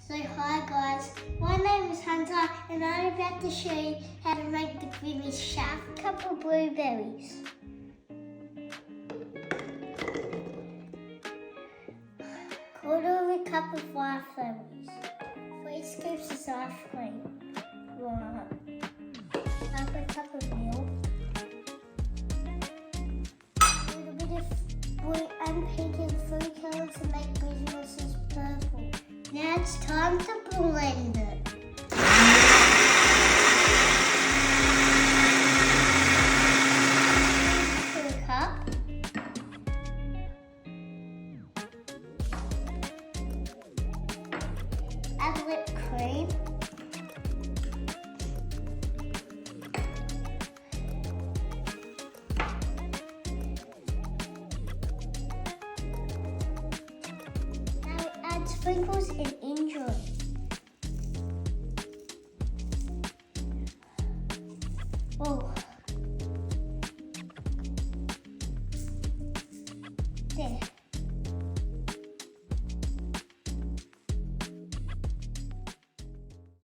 So hi guys, my name is Hunter and I'm about to show you how to make the Grimace sharp cup of blueberries. Quarter of a cup of white berries, 3 scoops of ice cream, 1/2 a cup of milk, a little bit of blue and pink and 3 colours to make Grimace's purple. Now it's time to blend it. To a cup. Add whipped cream. Now add sprinkles and enjoy. Oh. There.